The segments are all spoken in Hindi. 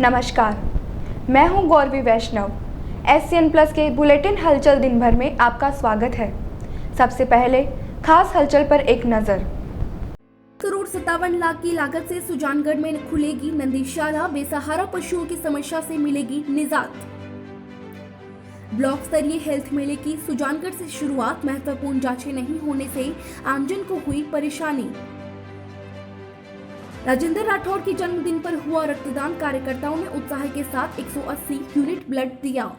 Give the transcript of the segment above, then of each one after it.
नमस्कार, मैं हूं गौरवी वैष्णव। SCN प्लस के बुलेटिन हलचल दिन भर में आपका स्वागत है। सबसे पहले खास हलचल पर एक नजर। करोड़ 57 लाख की लागत से सुजानगढ़ में खुलेगी नंदीशाला, बेसहारा पशुओं की समस्या से मिलेगी निजात। ब्लॉक स्तरीय हेल्थ मेले की सुजानगढ़ से शुरुआत, महत्वपूर्ण जांचें नहीं होने से आमजन को हुई परेशानी। राजेंद्र राठौड़ के जन्मदिन पर हुआ रक्तदान, कार्यकर्ताओं ने उत्साह के साथ 180 यूनिट ब्लड दिया।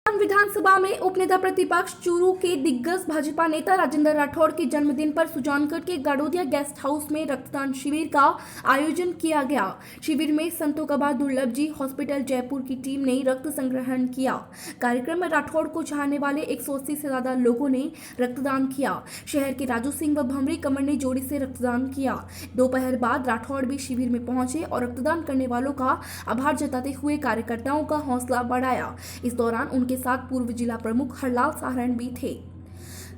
विधानसभा में उपनेता प्रतिपक्ष चूरू के दिग्गज भाजपा नेता राजेंद्र राठौड़ के जन्मदिन पर सुजानगढ़ के गाड़ोदिया गेस्ट हाउस में रक्तदान शिविर का आयोजन किया गया। शिविर में संतों कबा दुर्लभ जी हॉस्पिटल जयपुर की टीम ने रक्त संग्रहण किया। कार्यक्रम में राठौड़ को चाहने वाले 180 से ज्यादा लोगों ने रक्तदान किया। शहर के राजू सिंह व भंवरी कमर ने जोड़ी से रक्तदान किया। दोपहर बाद राठौड़ भी शिविर में पहुंचे और रक्तदान करने वालों का आभार जताते हुए कार्यकर्ताओं का हौसला बढ़ाया। इस दौरान उनके साथ पूर्व जिला प्रमुख हरलाल सारण भी थे।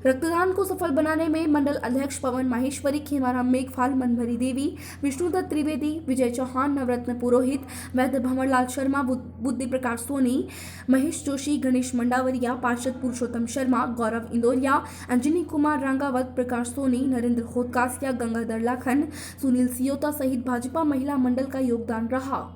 रक्तदान को सफल बनाने में मंडल अध्यक्ष पवन माहेश्वरी, खेमाराम मेघफाल, मनभरी देवी, विष्णुदत्त त्रिवेदी, विजय चौहान, नवरत्न पुरोहित, वैद्य भंवरलाल शर्मा, बुद्धि प्रकाश सोनी, महेश जोशी, गणेश मंडावरिया, पार्षद पुरुषोत्तम शर्मा, गौरव इंदौरिया, अंजनी कुमार रांगावत, प्रकाश सोनी, नरेंद्र खोदकासिया, गंगाधर लाखन, सुनील सियोता सहित भाजपा महिला मंडल का योगदान रहा।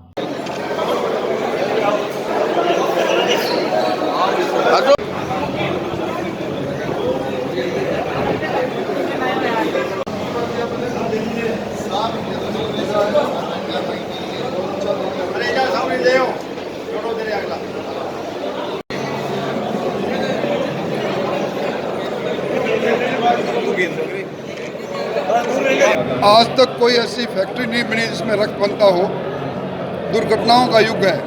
आज तक कोई ऐसी फैक्ट्री नहीं बनी जिसमें रक्त बनता हो। दुर्घटनाओं का युग है।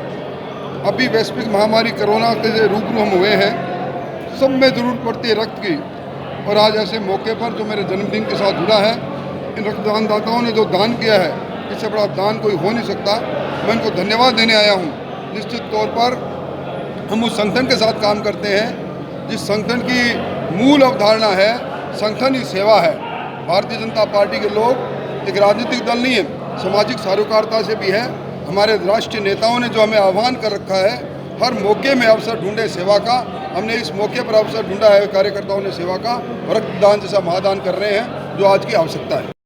अभी वैश्विक महामारी कोरोना के रूबरू हम हुए हैं। सब में ज़रूरत पड़ती है रक्त की, और आज ऐसे मौके पर जो मेरे जन्मदिन के साथ जुड़ा है, इन रक्तदानदाताओं ने जो दान किया है, इससे बड़ा दान कोई हो नहीं सकता। मैं इनको धन्यवाद देने आया हूँ। निश्चित तौर पर हम उस संगठन के साथ काम करते हैं जिस संगठन की मूल अवधारणा है संगठन ही सेवा है। भारतीय जनता पार्टी के लोग एक राजनीतिक दल नहीं है, सामाजिक सारोकारिता से भी है। हमारे राष्ट्रीय नेताओं ने जो हमें आह्वान कर रखा है, हर मौके में अवसर ढूंढे सेवा का। हमने इस मौके पर अवसर ढूंढा है, कार्यकर्ताओं ने सेवा का, रक्तदान जैसा महादान कर रहे हैं जो आज की आवश्यकता है।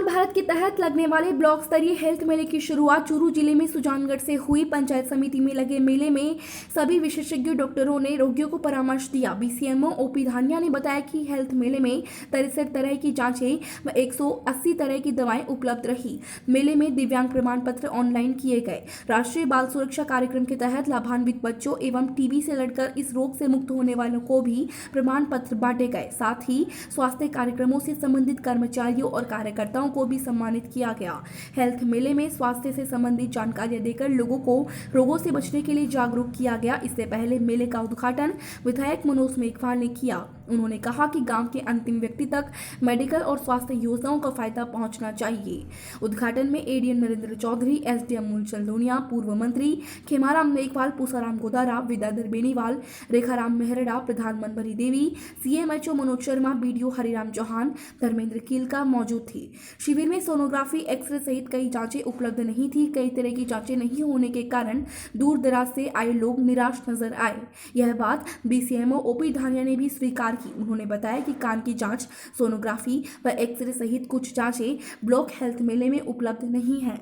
भारत के तहत लगने वाले ब्लॉक स्तरीय हेल्थ मेले की शुरुआत चूरू जिले में सुजानगढ़ से हुई। पंचायत समिति में लगे मेले में सभी विशेषज्ञ डॉक्टरों ने रोगियों को परामर्श दिया। BCMO OP धानिया ने बताया कि हेल्थ मेले में 63 तरह की जांचें व 180 तरह की दवाएं उपलब्ध रही। मेले में दिव्यांग प्रमाण पत्र ऑनलाइन किए गए। राष्ट्रीय बाल सुरक्षा कार्यक्रम के तहत लाभान्वित बच्चों एवं TB से लड़कर इस रोग से मुक्त होने वालों को भी प्रमाण पत्र बांटे गए। साथ ही स्वास्थ्य कार्यक्रमों से संबंधित कर्मचारियों और कार्यकर्ताओं को भी सम्मानित किया गया। हेल्थ मेले में स्वास्थ्य से संबंधित जानकारियां देकर लोगों को रोगों से बचने के लिए जागरूक किया गया। इससे पहले मेले का उद्घाटन विधायक मनोज मेघवाल ने किया। उन्होंने कहा कि गांव के अंतिम व्यक्ति तक मेडिकल और स्वास्थ्य योजनाओं का फायदा पहुंचना चाहिए। उद्घाटन में ADM नरेंद्र चौधरी, SDM मूलचंद लोनिया, पूर्व मंत्री खेमाराम मेघवाल, पूसाराम गोदारा, विद्याधर बेनीवाल, रेखाराम मेहरड़ा, प्रधान मनभरी देवी, CMHO मनोज शर्मा, BDO हरिराम चौहान, धर्मेंद्र कीलका मौजूद थी। शिविर में सोनोग्राफी, एक्सरे सहित कई जांचें उपलब्ध नहीं थी। कई तरह की जांचें नहीं होने के कारण दूर दराज से आए लोग निराश नजर आए। यह बात BCMO OP धानिया ने भी स्वीकार की। उन्होंने बताया कि कान की जांच, सोनोग्राफी व एक्सरे सहित कुछ जांचें ब्लॉक हेल्थ मेले में उपलब्ध नहीं है।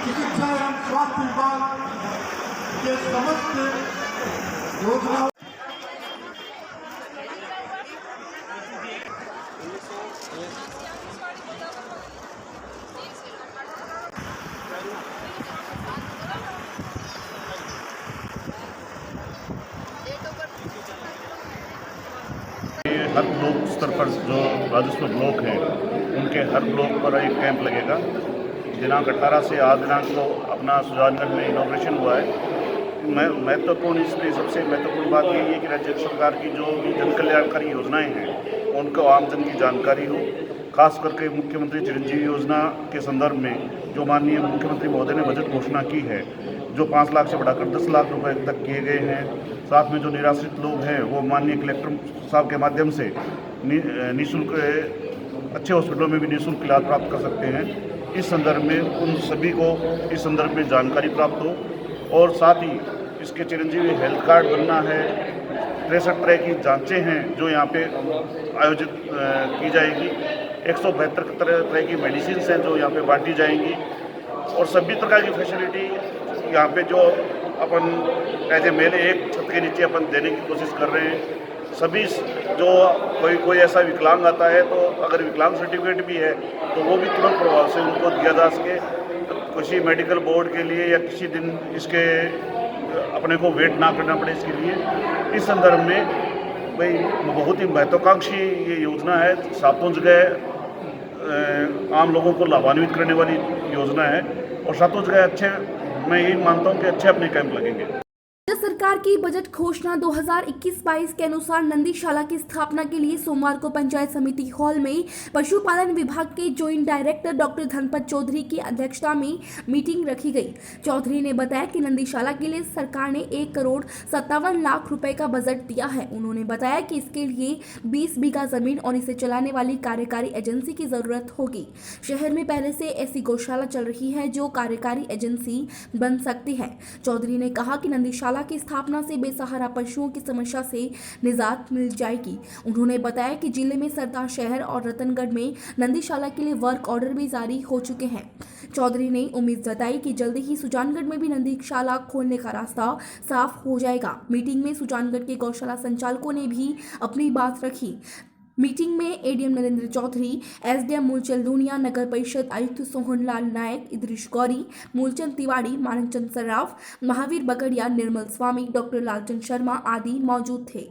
चिकित्सा एवं स्वास्थ्य विभाग के समस्त योजना हर ब्लॉक स्तर पर जो राजस्व ब्लॉक हैं उनके हर ब्लॉक पर एक कैंप लगेगा। दिनांक 18 से आज दिनांक को अपना सुजानगढ़ में इनॉग्रेशन हुआ है। महत्वपूर्ण इसमें सबसे महत्वपूर्ण बात यही है कि राज्य सरकार की जो भी जन कल्याणकारी योजनाएं हैं उनको आमजन की जानकारी हो। खास करके मुख्यमंत्री चिरंजीवी योजना के संदर्भ में जो माननीय मुख्यमंत्री महोदय ने बजट घोषणा की है, जो 5 लाख से बढ़ाकर 10 लाख रुपए तक किए गए हैं। साथ में जो निराश्रित लोग हैं वो माननीय कलेक्टर साहब के माध्यम से निःशुल्क अच्छे हॉस्पिटलों में भी निःशुल्क इलाज प्राप्त कर सकते हैं। इस संदर्भ में उन सभी को इस संदर्भ में जानकारी प्राप्त हो और साथ ही इसके चिरंजीवी हेल्थ कार्ड बनना है। 63 तरह की जांचें हैं जो यहाँ पे आयोजित की जाएगी। 172 तरह की मेडिसिन हैं जो यहाँ पे बांटी जाएंगी और सभी प्रकार की फैसिलिटी यहाँ पे जो अपन एज ए मेले एक छत के नीचे अपन देने की कोशिश कर रहे हैं। सभी जो कोई ऐसा विकलांग आता है तो अगर विकलांग सर्टिफिकेट भी है तो वो भी तुरंत प्रभाव से उनको दिया जा सके। किसी मेडिकल बोर्ड के लिए या किसी दिन इसके अपने को वेट ना करना पड़े इसके लिए। इस संदर्भ में भाई बहुत ही महत्वाकांक्षी ये योजना है। सातों जगह आम लोगों को लाभान्वित करने वाली योजना है और सातों जगह अच्छे, मैं यही मानता हूँ कि अच्छे अपने कैंप लगेंगे। राज्य सरकार की बजट घोषणा 2021-22 के अनुसार नंदीशाला की स्थापना के लिए सोमवार को पंचायत समिति हॉल में पशुपालन विभाग के joint director doctor Dhanpat Chaudhary की अध्यक्षता में मीटिंग रखी गई। चौधरी ने बताया कि नंदीशाला के लिए सरकार ने 1,57,00,000 रुपए का बजट दिया है। उन्होंने बताया कि इसके लिए 20 बीघा जमीन और इसे चलाने वाली कार्यकारी एजेंसी की जरूरत होगी। शहर में पहले से ऐसी गौशाला चल रही है जो कार्यकारी एजेंसी बन सकती है। चौधरी ने कहा कि नंदीशाला की स्थापना से बेसहारा पशुओं की समस्या से निजात मिल जाएगी। उन्होंने बताया कि जिले में सरदार शहर और रतनगढ़ में नंदीशाला के लिए वर्क ऑर्डर भी जारी हो चुके हैं। चौधरी ने उम्मीद जताई कि जल्दी ही सुजानगढ़ में भी नंदीशाला खोलने का रास्ता साफ हो जाएगा। मीटिंग में सुजानगढ़ के गौशाला संचालकों ने भी अपनी बात रखी। मीटिंग में एडीएम नरेंद्र चौधरी, एसडीएम मूलचंद लूनिया, नगर परिषद आयुक्त सोहनलाल नायक, इद्रिश गौरी, मूलचंद तिवारी, मानचंद सर्राफ, महावीर बकड़िया, निर्मल स्वामी, डॉक्टर लालचंद शर्मा आदि मौजूद थे।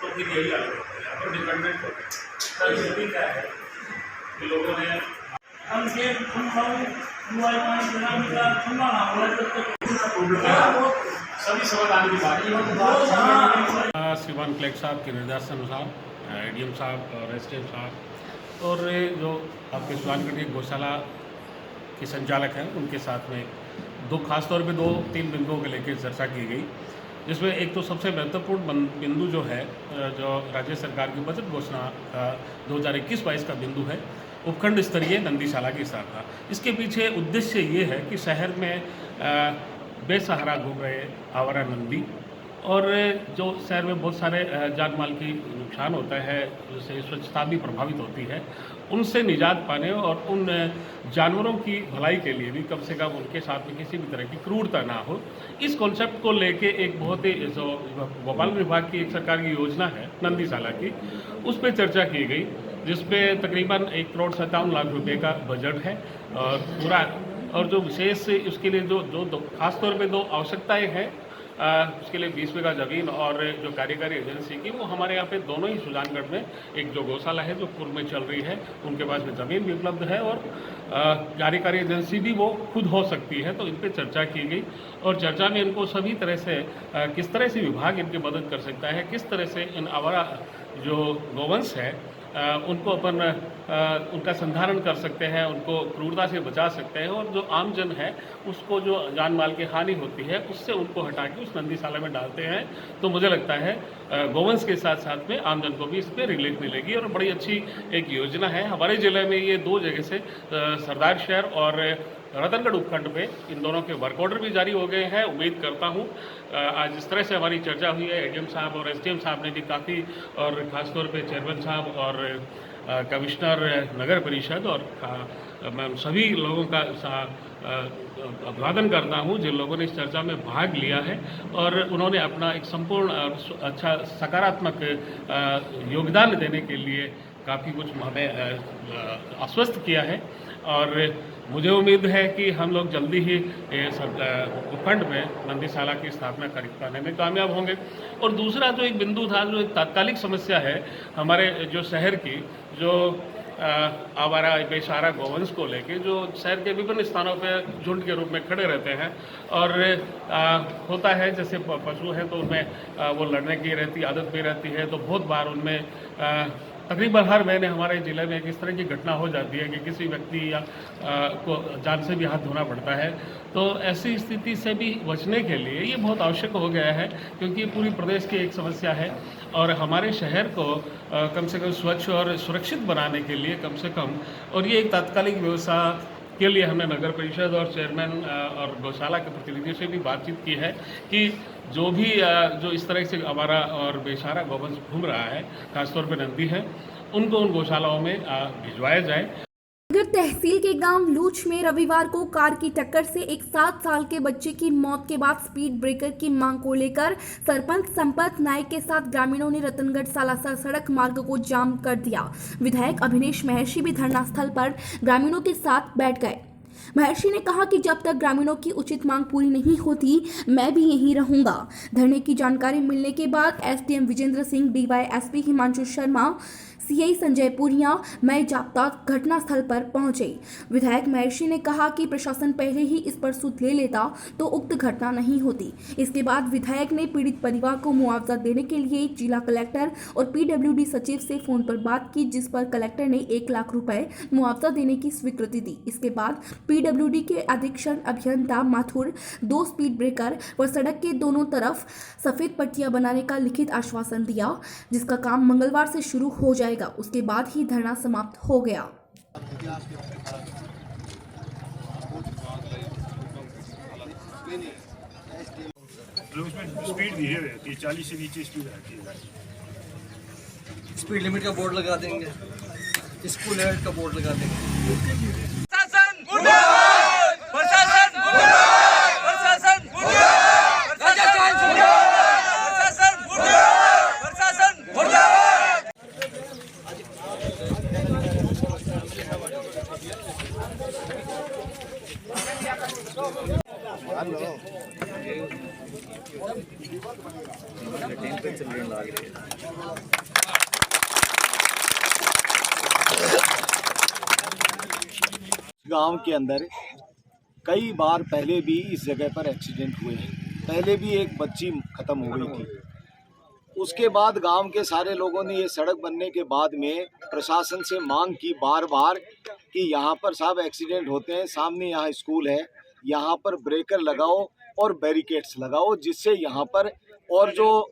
तो फिर यही हालत होता है और डिपेंडेंट होता है। स्थिति क्या है कि लोगों ने सभी समाधान की बात श्रीमान कलेक्टर साहब के निर्देशानुसार एडीएम साहब और एसडीएम साहब और जो आपके सुजानगढ़ के गौशाला के संचालक हैं उनके साथ में खासतौर पे 2-3 बिंदुओं को लेकर चर्चा की गई, जिसमें एक तो सबसे महत्वपूर्ण बिंदु जो है जो राज्य सरकार की बजट घोषणा 2021-22 का बिंदु है उपखंड स्तरीय नंदीशाला की स्थापना। इसके पीछे उद्देश्य ये है कि शहर में बेसहारा घूम रहे आवारा नंदी और जो शहर में बहुत सारे जान माल की नुकसान होता है, जिससे स्वच्छता भी प्रभावित होती है, उनसे निजात पाने और उन जानवरों की भलाई के लिए भी कम से कम उनके साथ में किसी भी तरह की क्रूरता ना हो, इस कॉन्सेप्ट को लेके एक बहुत ही जो गोपाल विभाग की एक सरकार की योजना है नंदीशाला की, उस पर चर्चा की गई, जिसपे तकरीबन 1,57,00,000 रुपये का बजट है और पूरा और जो विशेष उसके लिए जो खासतौर पे 2 आवश्यकताएँ हैं उसके लिए 20 बीघा ज़मीन और जो कार्यकारी एजेंसी की, वो हमारे यहाँ पे दोनों ही सुजानगढ़ में एक जो गौशाला है जो पूर्व में चल रही है उनके पास में ज़मीन भी उपलब्ध है और कार्यकारी एजेंसी भी वो खुद हो सकती है। तो इन पर चर्चा की गई और चर्चा में इनको सभी तरह से किस तरह से विभाग इनकी मदद कर सकता है, किस तरह से इन आवारा जो गौवंश है उनको अपन उनका संधारण कर सकते हैं, उनको क्रूरता से बचा सकते हैं और जो आम जन है उसको जो जान माल की हानि होती है उससे उनको हटा के उस नंदीशाला में डालते हैं। तो मुझे लगता है गौवंश के साथ साथ में आम जन को भी इस पर रिलीफ मिलेगी और बड़ी अच्छी एक योजना है। हमारे ज़िले में ये 2 जगह से सरदार शहर और रतनगढ़ उपखंड पे इन दोनों के वर्क ऑर्डर भी जारी हो गए हैं। उम्मीद करता हूँ आज जिस तरह से हमारी चर्चा हुई है, एडीएम साहब और एसडीएम साहब ने भी काफ़ी और ख़ासतौर पे चेयरमैन साहब और कमिश्नर नगर परिषद और मैं सभी लोगों का अभिवादन करता हूँ जिन लोगों ने इस चर्चा में भाग लिया है और उन्होंने अपना एक संपूर्ण अच्छा सकारात्मक योगदान देने के लिए काफ़ी कुछ हमें आश्वस्त किया है और मुझे उम्मीद है कि हम लोग जल्दी ही उपखंड में नंदीशाला की स्थापना करने में कामयाब होंगे। और दूसरा जो एक बिंदु था, जो एक तात्कालिक समस्या है हमारे जो शहर की, जो आवारा बेसहारा गौवंश को लेके जो शहर के विभिन्न स्थानों पर झुंड के रूप में खड़े रहते हैं। और होता है जैसे पशु हैं तो उनमें वो लड़ने की रहती आदत भी रहती है, तो बहुत बार उनमें तकरीबन हर महीने हमारे ज़िले में इस तरह की घटना हो जाती है कि किसी व्यक्ति या को जान से भी हाथ धोना पड़ता है। तो ऐसी स्थिति से भी बचने के लिए ये बहुत आवश्यक हो गया है, क्योंकि ये पूरी प्रदेश की एक समस्या है और हमारे शहर को कम से कम स्वच्छ और सुरक्षित बनाने के लिए कम से कम, और ये एक तात्कालिक व्यवस्था के लिए हमने नगर परिषद और चेयरमैन और गौशाला के प्रतिनिधियों से भी बातचीत की है कि जो भी जो इस तरह से आवारा और बेसहारा गौवंश घूम रहा है, खासतौर पर नंदी है, उनको उन गौशालाओं में भिजवाया जाए। नगर तहसील के गांव लूच में रविवार को कार की टक्कर से एक 7 साल के बच्चे की मौत के बाद स्पीड ब्रेकर की मांग को लेकर सरपंच संपत नायक के साथ ग्रामीणों ने रतनगढ़ सालासर सड़क मार्ग को जाम कर दिया। विधायक अभिनेश महर्षि भी धरना स्थल पर ग्रामीणों के साथ बैठ गए। महर्षि ने कहा कि जब तक ग्रामीणों की उचित मांग पूरी नहीं होती मैं भी यहीं रहूंगा। धरने की जानकारी मिलने के बाद SDM Vijendra Singh, DYSP Himanshu Sharma, CI Sanjay Puria, मैं जाप्ता घटनास्थल पर पहुंचे। विधायक महर्षि ने कहा कि प्रशासन पहले ही इस पर सुध ले लेता तो उक्त घटना नहीं होती। इसके बाद विधायक ने पीड़ित परिवार को मुआवजा देने के लिए जिला कलेक्टर और पीडब्ल्यूडी सचिव से फोन पर बात की, जिस पर कलेक्टर ने 1 लाख रुपए मुआवजा देने की स्वीकृति दी। इसके बाद पीडब्ल्यूडी के अधीक्षण अभियंता माथुर 2 स्पीड ब्रेकर व सड़क के दोनों तरफ सफेद पट्टियां बनाने का लिखित आश्वासन दिया, जिसका काम मंगलवार से शुरू हो जाएगा। उसके बाद ही धरना समाप्त हो गया। उसमें स्पीड दी रहती है, 40 से नीचे स्पीड रहती है। स्पीड लिमिट का बोर्ड लगा देंगे, स्कूल हेड का बोर्ड लगा देंगे। गांव के अंदर कई बार पहले भी इस जगह पर एक्सीडेंट हुए हैं। पहले भी एक बच्ची खत्म हो गई थी। उसके बाद गांव के सारे लोगों ने ये सड़क बनने के बाद में प्रशासन से मांग की बार बार कि यहाँ पर साहब एक्सीडेंट होते हैं, सामने यहाँ स्कूल है, यहाँ पर ब्रेकर लगाओ और बैरिकेड्स लगाओ, जिससे यहाँ पर और जो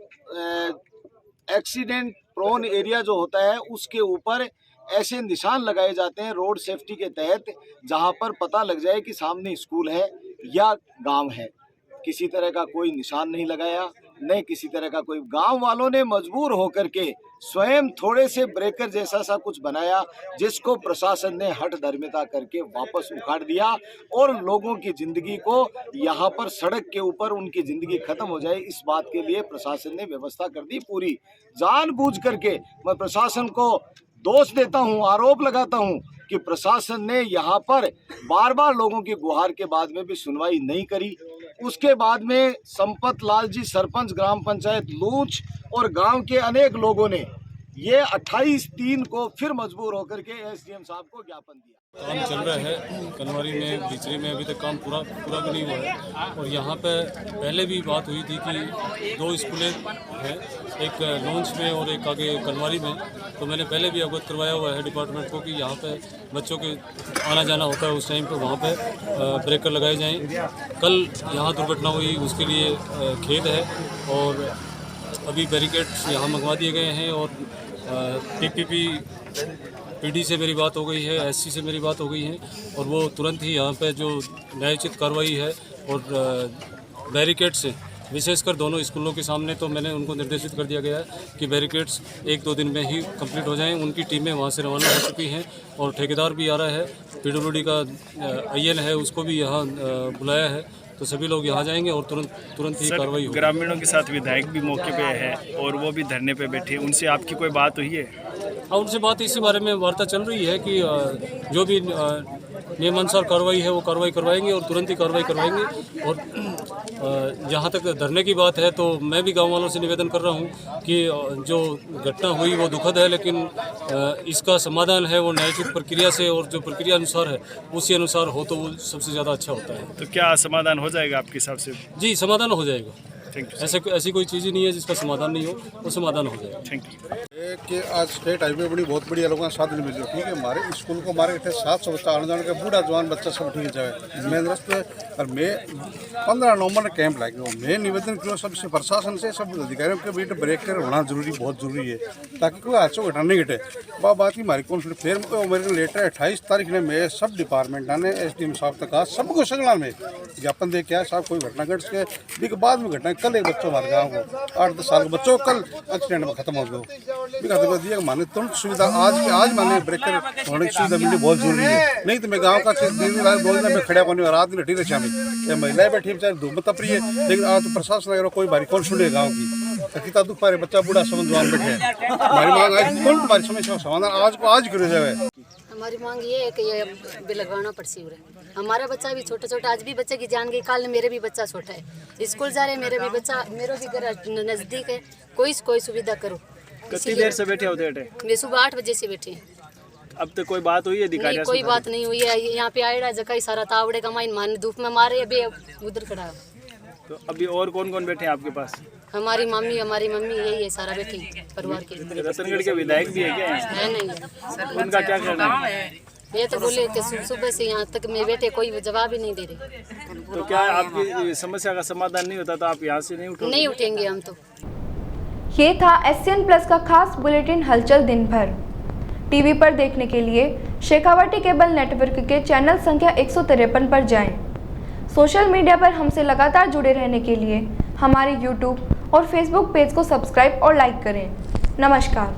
एक्सीडेंट प्रोन एरिया जो होता है उसके ऊपर ऐसे निशान लगाए जाते हैं रोड सेफ्टी के तहत, जहाँ पर पता लग जाए कि सामने स्कूल है या गांव है। किसी तरह का कोई निशान नहीं लगाया, नहीं किसी तरह का कोई। गांव वालों ने मजबूर होकर के स्वयं थोड़े से ब्रेकर जैसा सा कुछ बनाया, जिसको प्रशासन ने हठ धर्मिता करके वापस उखाड़ दिया और लोगों की जिंदगी को यहाँ पर सड़क के ऊपर उनकी जिंदगी खत्म हो जाए, इस बात के लिए प्रशासन ने व्यवस्था कर दी पूरी। जानबूझ करके मैं प्रशासन को दोष देता हूँ, आरोप लगाता हूँ कि प्रशासन ने यहाँ पर बार बार लोगों की गुहार के बाद में भी सुनवाई नहीं करी। उसके बाद में संपत लाल जी सरपंच ग्राम पंचायत लूच और गांव के अनेक लोगों ने ये 28/3 को फिर मजबूर होकर के एसडीएम साहब को ज्ञापन दिया। काम चल रहा है कनवारी में, बिचरी में अभी तक काम पूरा भी नहीं हुआ है। और यहाँ पे पहले भी बात हुई थी कि 2 स्कूलें हैं, एक लॉन्च में और एक आगे कनवारी में। तो मैंने पहले भी अवगत करवाया हुआ है डिपार्टमेंट को कि यहाँ पे बच्चों के आना जाना होता है उस टाइम पे वहाँ पे ब्रेकर लगाए जाएं। कल यहाँ दुर्घटना हुई, उसके लिए खेद है और अभी बैरिकेड्स यहाँ मंगवा दिए गए हैं। और पीडी से मेरी बात हो गई है, एससी से मेरी बात हो गई है और वो तुरंत ही यहाँ पे जो न्यायोचित कार्रवाई है और बैरिकेड से विशेषकर दोनों स्कूलों के सामने, तो मैंने उनको निर्देशित कर दिया गया है कि बैरिकेड्स 1-2 दिन में ही कंप्लीट हो जाएं। उनकी टीमें वहाँ से रवाना हो चुकी हैं और ठेकेदार भी आ रहा है, पीडब्ल्यूडी का आईएन है उसको भी यहाँ बुलाया है। तो सभी लोग यहाँ जाएंगे और तुरंत ही कार्रवाई होगी। ग्रामीणों के साथ विधायक भी मौके पे है और वो भी धरने पे बैठे, उनसे आपकी कोई बात हुई है? हाँ, उनसे बात इसी बारे में वार्ता चल रही है कि जो भी नियमानुसार कार्रवाई है वो कार्रवाई करवाएंगे और तुरंत ही कार्रवाई करवाएंगे। और जहाँ तक धरने की बात है तो मैं भी गांव वालों से निवेदन कर रहा हूँ कि जो घटना हुई वो दुखद है, लेकिन इसका समाधान है वो न्यायिक प्रक्रिया से, और जो प्रक्रिया अनुसार है उसी अनुसार हो तो वो सबसे ज़्यादा अच्छा होता है। तो क्या समाधान हो जाएगा आपके हिसाब से? जी, समाधान हो जाएगा। Thank you. ऐसी कोई चीज़ ही नहीं है जिसका समाधान नहीं हो, वो समाधान हो जाएगा। Thank you. कि आज स्टेट हाईवे बड़ी बहुत बढ़िया लोगों का साधन मिल ठीक है। हमारे स्कूल को हमारे 700 बच्चा आने जाने का, बूढ़ा जवान बच्चा सब ठीक जाए मेन रस्ते। और मैं 15 नवंबर में कैंप लाएगा। मैं निवेदन करूँ सबसे प्रशासन से, सब अधिकारियों के बीच ब्रेक कर होना जरूरी, बहुत जरूरी है, ताकि कोई हादसा घटना नहीं घटे। बात की हमारी कौन फिर मेरे लेटर 28 तारीख ने मैं सब डिपार्टमेंट ने SDM साहब तक कहा, सबको सगला में ज्ञापन दे क्या साहब कोई घटना घट सके। भी बाद में घटना कल एक बच्चा हमारे गाँव को 8-10 साल के बच्चों कल एक्सीडेंट में खत्म हो गया। दिया माने तुरंत सुविधा आज माने ब्रेकर होने की सुविधा मिलनी बहुत जरूरी है। नहीं तो मैं गाँव का 2 दिन में खड़ा होने और रात में हटी शामी महिलाएं बैठी बेचारे धूप में तप रही है, लेकिन आज तो प्रशासन अगर कोई बारी कौन सुने गाँव की कितना दुख पा रहे बच्चा बूढ़ा समझ जवान बैठे हैं। हमारी मांग आज कौन तुम्हारी समस्या समाधान आज को आज करो जाए। हमारी मांग ये है कि ये बिल लगवाना पड़सी हो रहा है। हमारा बच्चा भी छोटा आज भी बच्चे की जान गई, कल मेरे भी बच्चा छोटा है, स्कूल जा रहे हैं, मेरे भी बच्चा, मेरा भी घर नज़दीक है, कोई सुविधा करो। कितनी देर से बैठे होते हैं? मैं सुबह 8 बजे से बैठी हूँ। अब तक कोई बात हुई है अधिकारी? नहीं, कोई बात नहीं हुई है। यहाँ पे आएगा जगह सारा तावड़े का माइन मान धूप में मारे, अभी उधर खड़ा है। तो अभी और कौन कौन बैठे हैं आपके पास? हमारी मम्मी यही है, सारा बैठे परिवार के। रतनगढ़ के विधायक भी है क्या? है नहीं। उनका क्या कहना है? ये तो बोले कि सुबह से यहाँ तक मैं बैठे, कोई जवाब ही नहीं दे रहे। तो क्या आपकी समस्या का समाधान नहीं होता तो आप यहाँ से नहीं उठेंगे हम तो। ये था SCN प्लस का खास बुलेटिन हलचल दिन भर। टीवी पर देखने के लिए शेखावाटी केबल नेटवर्क के चैनल संख्या 153 पर जाएं। सोशल मीडिया पर हमसे लगातार जुड़े रहने के लिए हमारे YouTube और Facebook पेज को सब्सक्राइब और लाइक करें। नमस्कार।